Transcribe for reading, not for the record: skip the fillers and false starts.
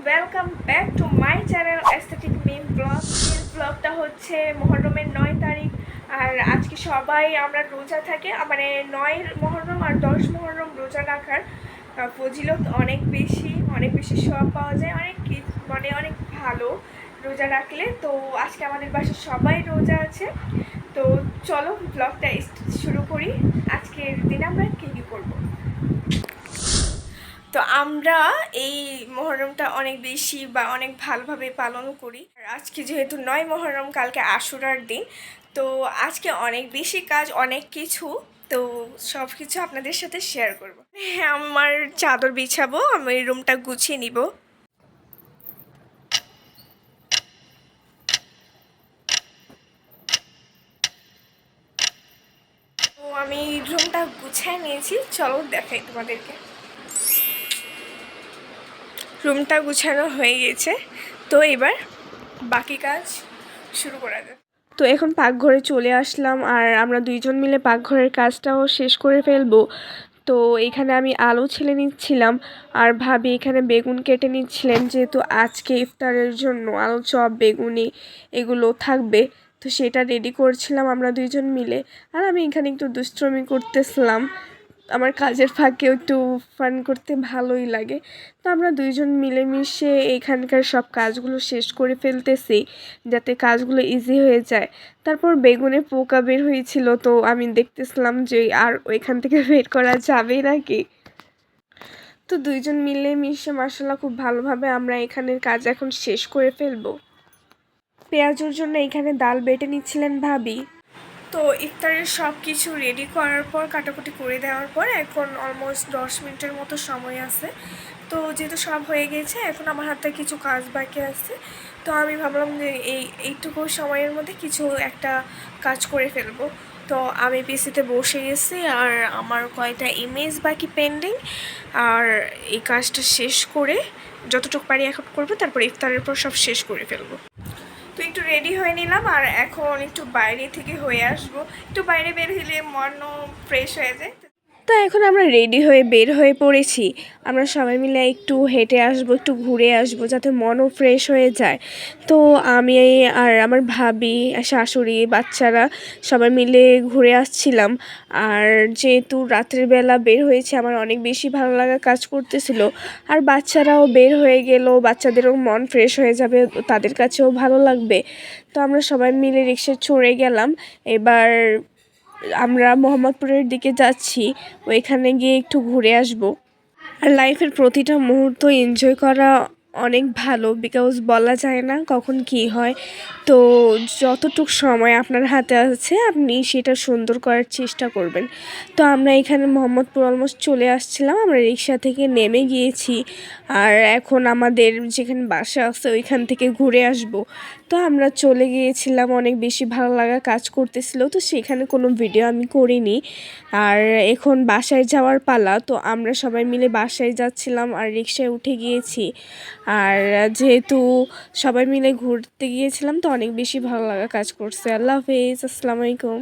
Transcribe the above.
Welcome back to my channel aesthetic Mim vlog. ব্লগটা হচ্ছে মহরমের 9 তারিখ। আর আজকে সবাই আমরা রোজা থাকি, মানে 9 মহরম আর 10 মহরম রোজা রাখার ফজিলত অনেক বেশি সওয়াব পাওয়া যায়, অনেক ভালো রোজা রাখলে। তো আজকে আমাদের বাসায় সবাই রোজা আছে। তো চলো ব্লগটা শুরু করি। আজকের দিন আমরা কী কী করবো। তো আমরা এই মহরমটা অনেক বেশি বা অনেক ভালোভাবে পালন করি। আর আজকে যেহেতু 9 মহরম, কালকে আশুরার দিন, তো আজকে অনেক বেশি কাজ, অনেক কিছু। তো সব কিছু আপনাদের সাথে শেয়ার করব। হ্যাঁ, আমার চাদর বিছাবো, আমি রুমটা গুছিয়ে নিব। তো আমি রুমটা গুছিয়ে নিয়েছি, চলো দেখাই তোমাদেরকে। রুমটা গুছানো হয়ে গেছে, তো এবার বাকি কাজ শুরু করা যাক। তো এখন পাকঘরে চলে আসলাম, আর আমরা দুইজন মিলে পাকঘরের কাজটাও শেষ করে ফেলবো। তো এখানে আমি আলু ছিলে নিচ্ছিলাম, আর ভাবি এখানে বেগুন কেটে নিচ্ছিলেন, যেহেতু আজকে ইফতারের জন্য আলু চপ বেগুনি এগুলো থাকবে। তো সেটা রেডি করছিলাম আমরা দুইজন মিলে, আর আমি এখানে একটু দুষ্টুমি করতেছিলাম। আমার কাজের ফাঁকেও একটু ফান করতে ভালোই লাগে। তো আমরা দুইজন মিলেমিশে এখানকার সব কাজগুলো শেষ করে ফেলতেছি, যাতে কাজগুলো ইজি হয়ে যায়। তারপর বেগুনে পোকা বের হয়েছিল, তো আমি দেখতেছিলাম যে আর ওইখান থেকে বের করা যাবে নাকি। তো দুইজন মিলেমিশে মাশাআল্লাহ খুব ভালোভাবে আমরা এখানের কাজ এখন শেষ করে ফেলবো। পেঁয়াজের জন্য এখানে ডাল বেটে নিচ্ছিলেন ভাবি। তো ইফতারের সব কিছু রেডি করার পর, কাটাকুটি করে দেওয়ার পর এখন অলমোস্ট 10 মিনিটের মতো সময় আছে। তো যেহেতু সব হয়ে গেছে, এখন আমার হাতে কিছু কাজ বাকি আছে। তো আমি ভাবলাম যে এইটুকু সময়ের মধ্যে কিছু একটা কাজ করে ফেলবো। তো আমি পিসিতে বসে গেছি, আর আমার কয়টা ইমেজ বাকি পেন্ডিং। আর এই কাজটা শেষ করে যতটুকু পারি এখন করবো, তারপর ইফতারের পর সব শেষ করে ফেলবো। তো একটু রেডি হয়ে নিলাম, আর এখন একটু বাইরে থেকে হয়ে আসবো। একটু বাইরে বের হলে মনও ফ্রেশ হয়ে যায়। তো এখন আমরা রেডি হয়ে বের হয়ে পড়েছি। আমরা সবাই মিলে একটু হেঁটে আসবো, একটু ঘুরে আসবো, যাতে মনও ফ্রেশ হয়ে যায়। তো আমি আর আমার ভাবি, শাশুড়ি, বাচ্চারা সবাই মিলে ঘুরে আসছিলাম। আর যেহেতু রাত্রের বেলা বের হয়েছে, আমার অনেক বেশি ভালো লাগা কাজ করতেছিল। আর বাচ্চারাও বের হয়ে গেল, বাচ্চাদেরও মন ফ্রেশ হয়ে যাবে, তাদের কাছেও ভালো লাগবে। তো আমরা সবাই মিলে রিকশায় চড়ে গেলাম। এবার আমরা মোহাম্মদপুরের দিকে যাচ্ছি, ওইখানে গিয়ে একটু ঘুরে আসব। আর লাইফের প্রতিটা মুহূর্ত এনজয় করা অনেক ভালো, বিকজ বলা যায় না কখন কি হয়। তো যতটুক সময় আপনার হাতে আছে, আপনি সেটা সুন্দর করার চেষ্টা করবেন। তো আমরা এখানে মোহাম্মদপুর অলমোস্ট চলে আসছিলাম, আমরা রিক্সা থেকে নেমে গিয়েছি। আর এখন আমাদের যেখানে বাসা আছে ওইখান থেকে ঘুরে আসব। তো আমরা চলে গিয়েছিলাম, অনেক বেশি ভালো লাগা কাজ করতেছিল, তো সেখানে কোনো ভিডিও আমি করিনি। আর এখন বাসায় যাওয়ার পালা, তো আমরা সবাই মিলে বাসায় যাচ্ছিলাম, আর রিক্সায় উঠে গিয়েছি। আর যেহেতু সবাই মিলে ঘুরতে গিয়েছিলাম, তো অনেক বেশি ভালো লাগা কাজ করছে। আল্লাহ হাফেজ, আসসালামু আলাইকুম।